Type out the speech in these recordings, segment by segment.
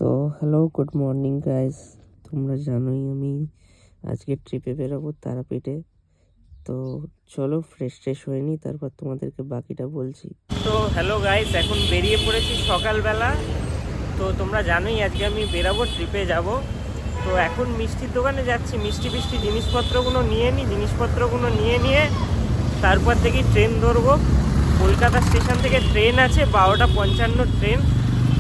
তো hello, good morning guys. তোমরা জানোই আমি আজকে ট্রিপে বেরোবো তারাপীঠে। তো চলো ফ্রেশ হয়ে নিই, তারপর তোমাদেরকে বাকিটা বলছি। তো হ্যালো গাইস, এখন বেরিয়ে পড়েছি সকালবেলা। তো তোমরা জানোই আজকে আমি বেরাবো, ট্রিপে যাব। তো এখন মিষ্টির দোকানে যাচ্ছি, মিষ্টি জিনিসপত্রগুলো নিয়ে নিয়ে তারপর থেকে ট্রেন ধরবো। কলকাতা স্টেশন থেকে ট্রেন আছে 12:55 ট্রেন।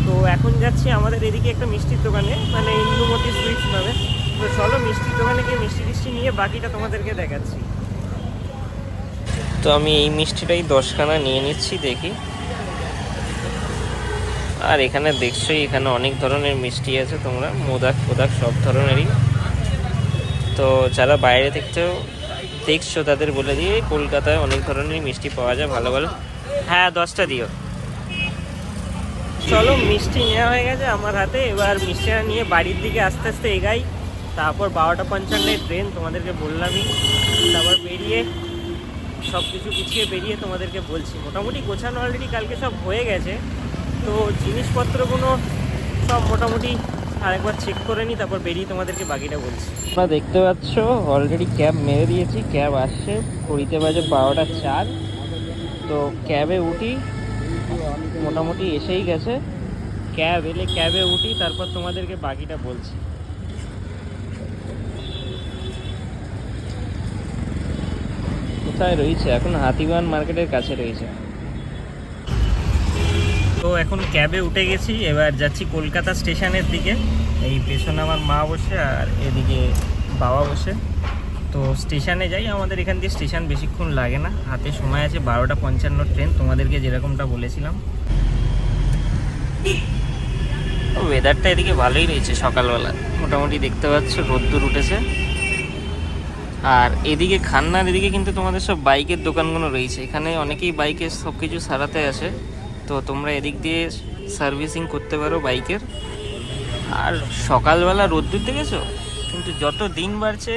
তো এখন যাচ্ছি আমাদের এদিকে একটা মিষ্টির দোকানে, মানে ইন্দুমতি সুইটস নামে। তো চলো মিষ্টির দোকানে গিয়ে মিষ্টি নিয়ে বাকিটা তোমাদেরকে দেখাচ্ছি। তো আমি এই মিষ্টিটাই 10খানা নিয়ে নিচ্ছি, দেখি। আর এখানে দেখছোই, এখানে অনেক ধরনের মিষ্টি আছে, তোমরা মোদাক সব ধরনেরই। তো যারা বাইরে দেখছো তাদের বলে দিয়ে, কলকাতায় অনেক ধরনের মিষ্টি পাওয়া যায় ভালো ভালো। হ্যাঁ, 10টা দিও। চলো মিষ্টি নেওয়া হয়ে গেছে আমার হাতে, এবার মিষ্টিটা নিয়ে বাড়ির দিকে আস্তে আস্তে এগাই। তারপর 12:55 ট্রেন, তোমাদেরকে বললামই। তারপর বেরিয়ে সব কিছু গুছিয়ে বেরিয়ে তোমাদেরকে বলছি। মোটামুটি গোছানো অলরেডি কালকে সব হয়ে গেছে। তো জিনিসপত্রগুলো সব মোটামুটি আরেকবার চেক করে নিই, তারপর বেরিয়ে তোমাদেরকে বাকিটা বলছি। তোমরা দেখতে পাচ্ছ অলরেডি ক্যাব মেরে দিয়েছি, ক্যাব আসছে। ঘড়িতে বাজে 12:04। তো ক্যাবে উঠি, মোটামুটি এসেই গেছে। ক্যাব এলে ক্যাবে উঠি, তারপর তোমাদেরকে বাকিটা বলছি। কোথায় রয়েছে এখন? হাতিবাগান মার্কেটের কাছে রয়েছে। তো এখন ক্যাবে উঠে গেছি, এবার যাচ্ছি কলকাতা স্টেশনের দিকে। এই পেছনে আমার মা বসে আর এদিকে বাবা বসে। তো স্টেশনে যাই, আমাদের এখান দিয়ে স্টেশন বেশিক্ষণ লাগে না, হাতে সময় আছে। 12:55 ট্রেন, তোমাদেরকে যেরকমটা বলেছিলাম। ওয়েদারটা এদিকে ভালোই রয়েছে সকালবেলা, মোটামুটি দেখতে পাচ্ছ রোদ্দুর উঠেছে। আর এদিকে খান্নার এদিকে কিন্তু তোমাদের সব বাইকের দোকানগুলো রয়েছে, এখানে অনেকেই বাইকের সব কিছু সারাতে আসে। তো তোমরা এদিক দিয়ে সার্ভিসিং করতে পারো বাইকের। আর সকালবেলা রোদ্দুর দেখেছো, কিন্তু যত দিন বাড়ছে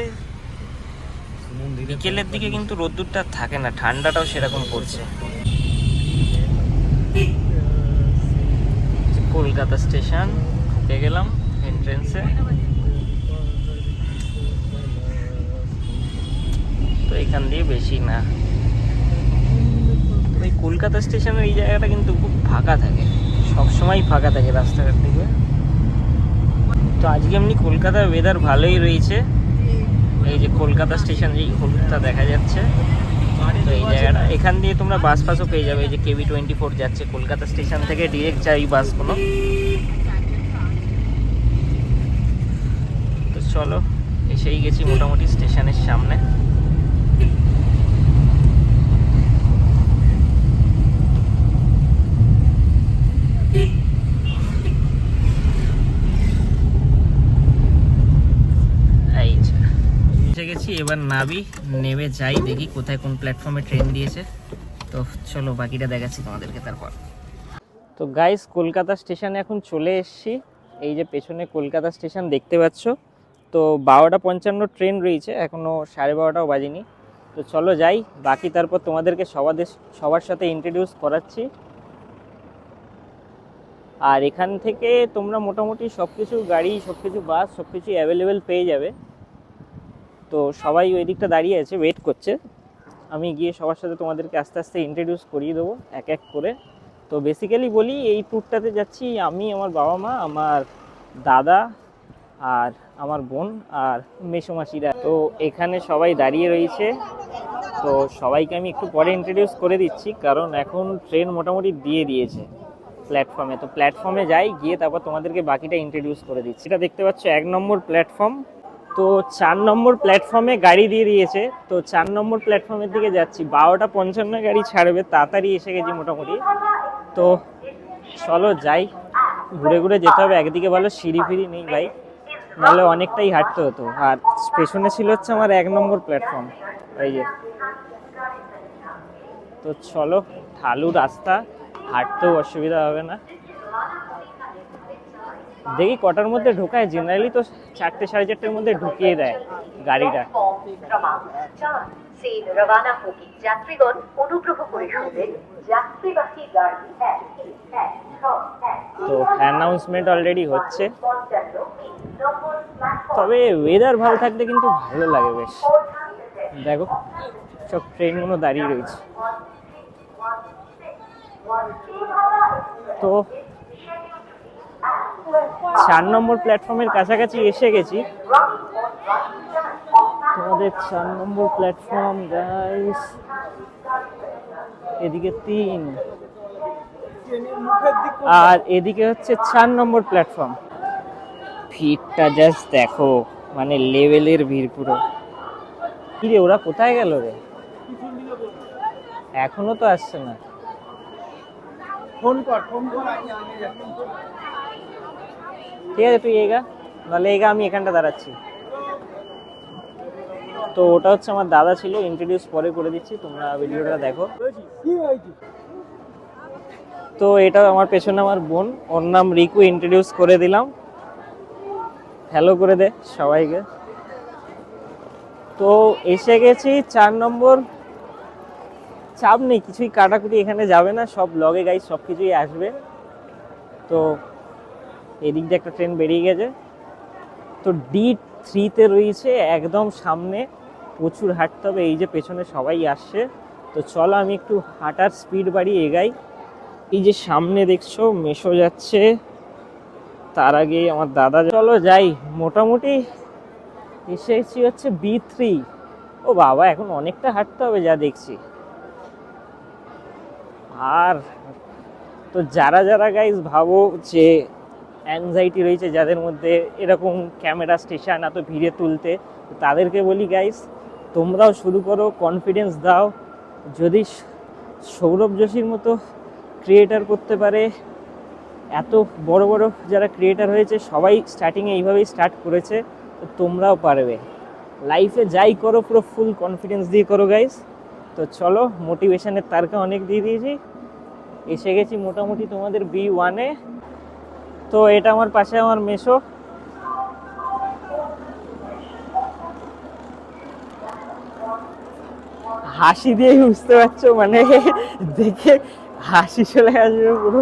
বিকেলের দিকে কিন্তু রোদ্দুরটা থাকে না, ঠান্ডাটাও সেরকম পড়ছে। কলকাতা স্টেশন ঢুকে গেলাম এন্ট্রেন্সে। তো এখান দিয়ে বেশি না, এই কলকাতা স্টেশনের এই জায়গাটা কিন্তু খুব ফাঁকা থাকে, সবসময় ফাঁকা থাকে রাস্তাঘাট থেকে। তো আজকে এমনি কলকাতার ওয়েদার ভালোই রয়েছে। এই যে কলকাতা স্টেশন, যেই হলুদটা দেখা যাচ্ছে, তো এই জায়গাটা, এখান দিয়ে তোমরা বাস ফাসও পেয়ে যাবে। এই যে KB24 যাচ্ছে কলকাতা স্টেশন থেকে, ডিরেক্ট যায় বাসগুলো। তো চলো এসেই গেছি মোটামুটি স্টেশনের সামনে। এসে গেছি, এবার নেমে যাই, দেখি কোথায় কোন প্ল্যাটফর্মে ট্রেন দিয়েছে। তো চলো বাকিটা দেখাচ্ছি তোমাদেরকে তারপর। তো গাইস, কলকাতা স্টেশনে এখন চলে এসেছি। এই যে পেছনে কলকাতা স্টেশন দেখতে পাচ্ছ। তো 12:55 ট্রেন রয়েছে, এখনও 12:30টাও বাজেনি। তো চলো যাই, বাকি তারপর তোমাদেরকে সবার সাথে ইন্ট্রোডিউস করাচ্ছি। আর এখান থেকে তোমরা মোটামুটি সব কিছু গাড়ি, সব কিছু বাস, সব কিছু অ্যাভেলেবেল পেয়ে যাবে। তো সবাই ওই দিকটা দাঁড়িয়ে আছে, ওয়েট করছে। আমি গিয়ে সবার সাথে তোমাদেরকে আস্তে আস্তে ইন্ট্রোডিউস করিয়ে দেবো এক এক করে। তো বেসিক্যালি বলি, এই ট্যুরটাতে যাচ্ছি আমি, আমার বাবা মা, আমার দাদা আর আমার বোন আর মেসোমাসিরা। তো এখানে সবাই দাঁড়িয়ে রয়েছে। তো সবাইকে আমি একটু পরে ইন্ট্রোডিউস করে দিচ্ছি, কারণ এখন ট্রেন মোটামুটি দিয়ে দিয়েছে প্ল্যাটফর্মে। তো প্ল্যাটফর্মে যাই, গিয়ে তারপর তোমাদেরকে বাকিটা ইন্ট্রোডিউস করে দিচ্ছি। এটা দেখতে পাচ্ছ 1 নম্বর প্ল্যাটফর্ম। তো 4 নম্বর প্ল্যাটফর্মে গাড়ি দিয়ে দিয়েছে। তো 4 নম্বর প্ল্যাটফর্মের দিকে যাচ্ছি, 12:55 গাড়ি ছাড়বে, তাড়াতাড়ি এসে গেছি মোটামুটি। তো চলো যাই, ঘুরে ঘুরে যেতে হবে। একদিকে ভালো সিঁড়ি ফিরি নেই ভাই, নাহলে অনেকটাই হাঁটতে হতো। আর পেছনে ছিল হচ্ছে আমার 1 নম্বর প্ল্যাটফর্ম, এই যে। তো চলো, ঢালু রাস্তা, হাঁটতেও অসুবিধা হবে না। দেখি কটার মধ্যে ঢোকায়, জেনারেলি তো 4টে 4:30-এর মধ্যে ঢুকিয়ে দেয় গাড়িটা। রওনা হোগি যাত্রীগণ অনুগ্রহ করে শুনবেন যাত্রীবাহী গাড়ি 1 তো অ্যানাউন্সমেন্ট অলরেডি হচ্ছে, তবে ওয়েদার ভালো থাকলে কিন্তু ভালো লাগে বেশ। দেখো সব ট্রেনগুলো দাঁড়িয়ে রয়েছে। তো 4 নম্বর প্ল্যাটফর্মের কাছাকাছি এসে গেছি। তোমাদের 4 নম্বর প্ল্যাটফর্ম গাইস, এদিকে 3 আর এদিকে হচ্ছে 4 নম্বর প্ল্যাটফর্ম। ভিড়টা জাস্ট দেখো, মানে লেভেলের ভিড় পুরো। কি রে, ওরা কোথায় গেল রে? এখনো তো আসছে না। ফোন কর। ঠিক আছে, তুই এগা, নাহলে এগা, আমি এখানটা দাঁড়াচ্ছি। তো ওটা হচ্ছে আমার দাদা ছিল, ইন্ট্রোডিউস পরে করে দিচ্ছি, তোমরা ভিডিওটা দেখো। তো এটা আমার পেছনে আমার বোন, ওর নাম রিকু, ইন্ট্রোডিউস করে দিলাম। হ্যালো করে দে সবাইকে। তো এসে গেছি 4 নম্বর। চাপ নেই, কিছুই কাটাকুটি এখানে যাবে না, সব লগে গাইস সব কিছুই আসবে। তো এদিক দিয়ে একটা ট্রেন বেরিয়ে গেছে। তো D3-তে রয়েছে একদম সামনে, প্রচুর হাঁটতে হবে। এই যে পেছনে সবাই আসছে। তো চলো আমি একটু হাঁটার স্পিড বাড়িয়ে এগাই। এই যে সামনে দেখছো মেশো যাচ্ছে, তার আগে আমার দাদা। চলো যাই, মোটামুটি এসেছি হচ্ছে B3। ও বাবা, এখন অনেকটা হাঁটতে হবে যা দেখছি। আর তো যারা যারা গাইস ভাবো যে অ্যাংজাইটি রয়েছে যাদের মধ্যে এরকম ক্যামেরা স্টেশন এত ভিড়ে তুলতে, তাদেরকে বলি গাইস, তোমরাও শুরু করো, কনফিডেন্স দাও। যদি সৌরভ যোশীর মতো ক্রিয়েটার করতে পারে, এত বড় বড় যারা ক্রিয়েটার হয়েছে সবাই স্টার্টিংয়ে এইভাবেই স্টার্ট করেছে, তো তোমরাও পারবে। লাইফে যাই করো পুরো ফুল কনফিডেন্স দিয়ে করো গাইস। তো চলো, মোটিভেশনের তারকা অনেক দিয়ে দিয়েছি, এসে গেছি মোটামুটি তোমাদের B1-এ। তো এটা আমার পাশে আমার মেশো। হাসি দিয়ে বুঝতে পারছো, মানে দেখে হাসি চলে আসবে পুরো।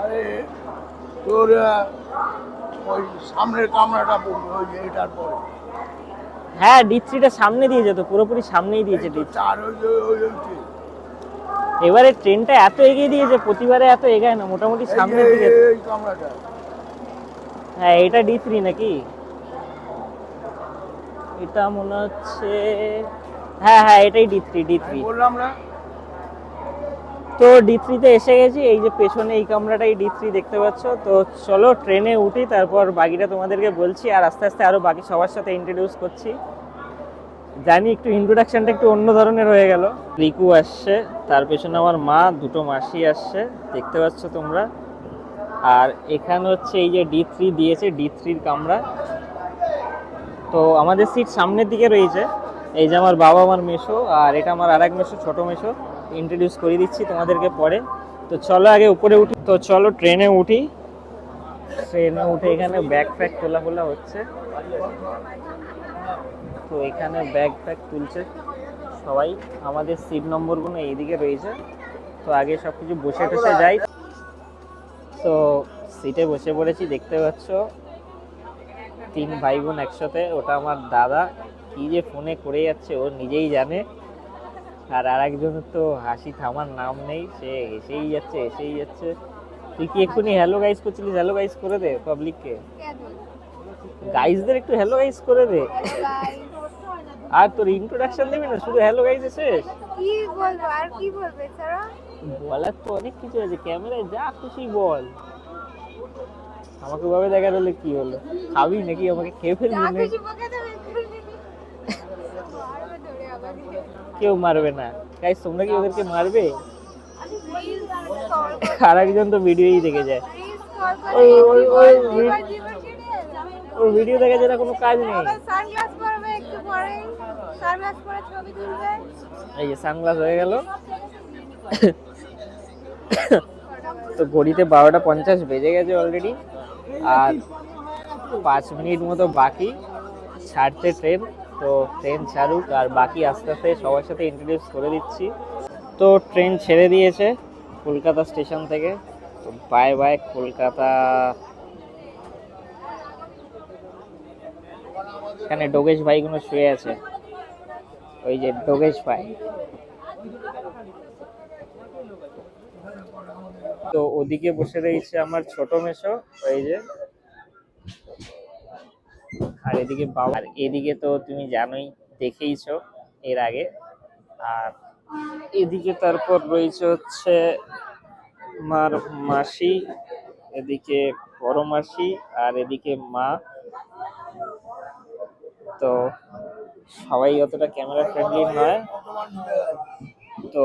আরে তোর ওই সামনের কামরাটা পড়বে ওই যে এটার পরে। হ্যাঁ, D3-টা সামনে দিয়েছে, তো পুরোপুরি সামনেই দিয়েছে D3। চার ওই এবারে ট্রেনটা এত এগিয়ে দিয়েছে, প্রতিবারে এত এগায় না, মোটামুটি সামনের দিকে। এই কামরাটা। হ্যাঁ, এটা D3 নাকি? এটা মনে হচ্ছে, হ্যাঁ হ্যাঁ এটাই D3। বললাম না। তো D3-তে এসে গেছি, এই যে পেছনে এই কামরাটাই D3 দেখতে পাচ্ছ। তো চলো ট্রেনে উঠি, তারপর বাকিটা তোমাদেরকে বলছি, আর আস্তে আস্তে আরো বাকি সবার সাথে ইন্ট্রোডিউস করছি। জানি একটু ইন্ট্রোডাকশনটা একটু অন্য ধরনের হয়ে গেল। রিকু আসছে, তার পেছনে আমার মা, দুটো মাসি আসছে, দেখতে পাচ্ছ তোমরা। আর এখানে হচ্ছে এই যে D3 দিয়েছে, D3-র কামরা। তো আমাদের সিট সামনের দিকে রয়েছে। এই যে আমার বাবা, আমার মেশো, আর এটা আমার আরেক মেশো, ছোট মেশো। ইন্ট্রোডিউস করে দিচ্ছি তোমাদেরকে পরে। তো চলো আগে উপরে উঠি। তো চলো ট্রেনে উঠি। ট্রেনে উঠে এখানে ব্যাগ ফ্যাগ তোলা হচ্ছে। তো এখানে ব্যাগ ফ্যাগ তুলছে সবাই। আমাদের সিট নম্বরগুলো এইদিকে রয়েছে। তো আগে সব কিছু বসে টসে যাই। তো সিটে বসে পড়েছি, দেখতে পাচ্ছ 3 ভাই বোন একসাথে। ওটা আমার দাদা, কি যে ফোনে করে যাচ্ছে ও নিজেই জানে। আর আরেকজনের তো হাসি থামার নাম নেই, সে এসেই যাচ্ছে। তুই কি এক্ষুনি হ্যালো গাইস করছিলিস? হ্যালো গাইস করে দে পাবলিককে, গাইসদের একটু হ্যালো গাইস করে দে। আর তোর ইন্ট্রোডাকশন দিবি না, শুধু হ্যালো গাইস শেষ? কি বলবো, আর কি বলবে স্যার? বলার তো অনেক কিছু আছে, ক্যামেরায় যা খুশি বল। আমাকে ভাবে দেখা দিলে কি হলো, খাবি নাকি? আমাকে খেয়ে ফেলবি নাকি? কেউ মারবে না গাইস, তোমরা কি ওদেরকে মারবে? আর একজন তো ভিডিওই দেখে যায়, ওর ভিডিও দেখে যেটা কোনো কাজ নেই। এই যে সানগ্লাস হয়ে গেল। তো ঘড়িতে 12:50 বেজে গেছে অলরেডি। আর 5 মিনিট মতো বাকি ছাড়তে ট্রেন। তো ট্রেন ছাড়ুক, আর বাকি আস্তে আস্তে সবার সাথে ইন্ট্রোডিউস করে দিচ্ছি। তো ট্রেন ছেড়ে দিয়েছে কলকাতা স্টেশন থেকে। তো বাই বাই কলকাতা। এখানে ডোগেশ ভাইগুলো শুয়ে আছে, ওই যে ডোগেশ ভাই। তো ওদিকে বসে রয়েছে আমার ছোট মেশো, ওই যে। আর এদিকে বাবা, আর এদিকে তো তুমি জানোই, দেখেইছো এর আগে। আর এদিকে তারপর রয়েছে হচ্ছে মার মাসি, এদিকে বড় মাসি, আর এদিকে মা। তো সবাই অতটা ক্যামেরা ফ্রেন্ডলি নয়। তো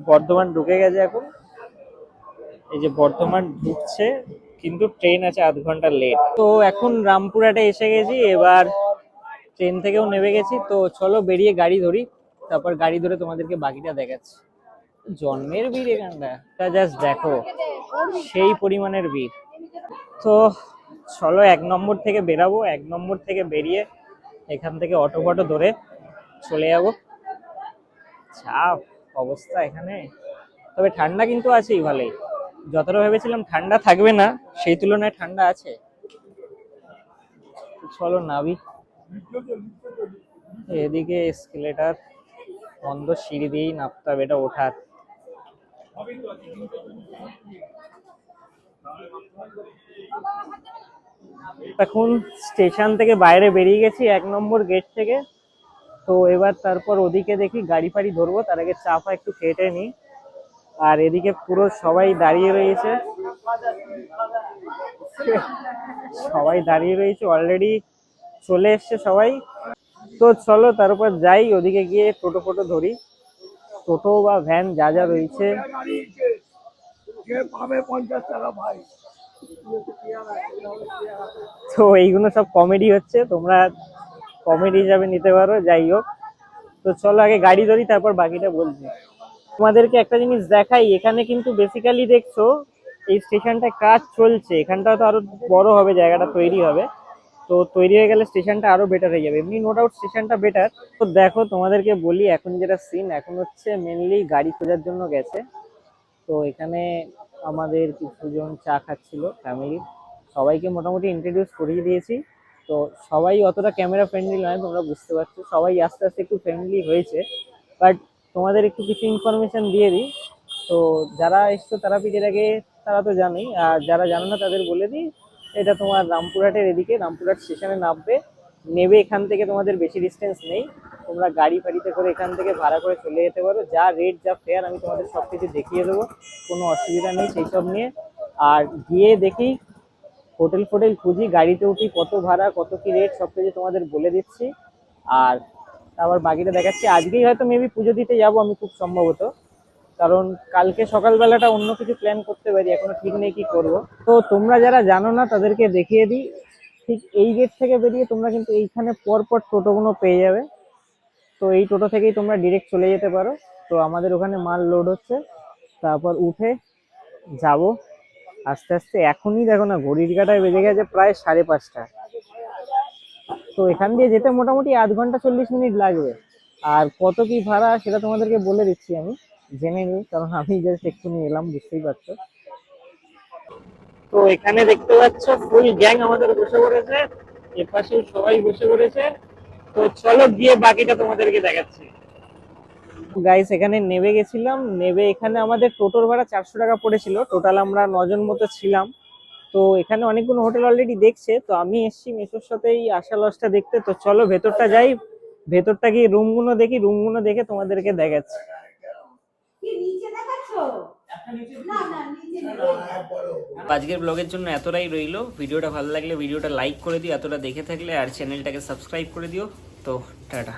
বর্ধমান ঢুকে গেছে এখন, এই যে বর্ধমান ঢুকছে, কিন্তু ট্রেন আছে আধ ঘন্টা লেট। তো এখন রামপুরহাটে এসে গেছি, এবার ট্রেন থেকেও নেমে গেছি। তো চলো বেরিয়ে গাড়ি ধরি, তারপর গাড়ি ধরে তোমাদেরকে বাকিটা দেখাচ্ছি। জন্মের ভিড় এখানটা, জাস্ট দেখো, সেই পরিমাণের ভিড়। তো চলো 1 নম্বর থেকে বেরাবো, 1 নম্বর থেকে বেরিয়ে এখান থেকে অটো ফটো ধরে চলে যাবো। চাপ অবস্থা এখানে, তবে ঠান্ডা কিন্তু আছেই ভালোই। যতটা ভেবেছিলাম ঠান্ডা থাকবে না, সেই তুলনায় ঠান্ডা আছে। চলো নাবি। এদিকে এসকেলেটার বন্ধ, সিঁড়ি দিয়েই নামতে হবে, এটা ওঠার। এখন স্টেশন থেকে বাইরে বেরিয়ে গেছি 1 নম্বর গেট থেকে। তো এবার তারপর ওদিকে দেখি গাড়ি ফাড়ি ধরবো, তার আগে চা ফা একটু খেটে নিই। আর এদিকে পুরো সবাই দাঁড়িয়ে রয়েছে, সবাই দাঁড়িয়ে রয়েছে অলরেডি, চলে এসছে সবাই। তো চলো তারপর যাই, ওদিকে গিয়ে টোটো ফোটো ধরি, টোটো বা ভ্যান যা যা রয়েছে। যে পাবে 50 টাকা ভাই। তো এইগুলো সব কমেডি হচ্ছে, তোমরা কমেডি হিসাবে নিতে পারো, যাই হোক। তো চলো আগে গাড়ি ধরি, তারপর বাকিটা বলছি। তোমাদেরকে একটা জিনিস দেখাই, এখানে কিন্তু বেসিক্যালি দেখছো এই স্টেশনটায় কাজ চলছে, এখানটা তো আরো বড় হবে, জায়গাটা তৈরি হবে। তো তৈরি হয়ে গেলে স্টেশনটা আরো বেটার হয়ে যাবে, এমনি নো ডাউট স্টেশনটা বেটার। তো দেখো তোমাদেরকে বলি, এখন যেটা সিন, এখন হচ্ছে মেনলি গাড়ি খোঁজার জন্য গেছে। তো এখানে আমাদের কিছুজন চা খাচ্ছিল ফ্যামিলি, সবাইকে মোটামুটি ইন্ট্রোডিউস করিয়ে দিয়েছি। তো সবাই অতটা ক্যামেরা ফ্রেন্ডলি নয়, তোমরা বুঝতে পারছো, সবাই আস্তে আস্তে একটু ফ্রেন্ডলি হয়েছে। বাট তোমাদের একটু কিছু ইনফরমেশন দিয়ে দিই। তো যারা এসছো তারাপীঠের আগে তারা তো জানেই, আর যারা জানো না তাদের বলে দিই। এটা তোমার রামপুরহাটের এদিকে, রামপুরহাট স্টেশনে নামবে, নেবে এখান থেকে তোমাদের বেশি ডিস্টেন্স নেই, তোমরা গাড়ি ফাড়িতে করে এখান থেকে ভাড়া করে চলে যেতে পারো। যা রেট যা ফেয়ার আমি তোমাদের সব কিছু দেখিয়ে দেবো, কোনো অসুবিধা নেই সেই সব নিয়ে। আর গিয়ে দেখি হোটেল ফোটেল খুঁজি, গাড়িতে উঠি, কত ভাড়া কত কি রেট সব কিছু তোমাদের বলে দিচ্ছি। আর তারপর বাকিটা দেখাচ্ছি। আজকেই হয়তো মেবি পুজো দিতে যাবো আমি খুব সম্ভবত, কারণ কালকে সকালবেলাটা অন্য কিছু প্ল্যান করতে পারি, এখনো ঠিক নেই কি করব। তো তোমরা যারা জানো না তাদেরকে দেখিয়ে দিই, ঠিক এই গেট থেকে বেরিয়ে তোমরা কিন্তু এইখানে পরপর টোটোগুলো পেয়ে যাবে। তো এই টোটো থেকেই তোমরা ডিরেক্ট চলে যেতে পারো। তো আমাদের ওখানে মাল লোড হচ্ছে, তারপর উঠে যাব আস্তে আস্তে। এখনই দেখো না ঘড়ির কাঁটায় বেজে গেছে প্রায় 5:30। তো এখান দিয়ে যেতে মোটামুটি আধ ঘন্টা 40 মিনিট লাগবে। আর কত কি ভাড়া সেটা তোমাদেরকে বলে দিচ্ছি, আমি জেনে নিই, কারণ আমি জাস্ট এক্ষুনি এলাম, বুঝতেই পারছো। তো এখানে দেখতে পাচ্ছ ফুল গ্যাং আমাদের বসে পড়েছে, এপাশে সবাই বসে পড়েছে। তো চলো গিয়ে বাকিটা তোমাদেরকে দেখাচ্ছি। গাইস এখানে নেমে গেছিলাম, নেমে এখানে আমাদের টোটোর ভাড়া 400 টাকা পড়েছিল, টোটাল আমরা 9 জন মতো ছিলাম। তো এখানে অনেকগুলো হোটেল অলরেডি দেখছে, তো আমি এসছি মেসোর সাথেই আশা লজটা দেখতে। তো চলো ভেতরটা যাই, ভেতরটা গিয়ে রুমগুলো দেখি, রুমগুলো দেখে তোমাদেরকে দেখাচ্ছি। আজকের ব্লগের জন্য এতটাই রইলো, ভিডিওটা ভালো লাগলে ভিডিওটা লাইক করে দিও, এতটা দেখে থাকলে, আর চ্যানেলটাকে সাবস্ক্রাইব করে দিও। তো টাটা।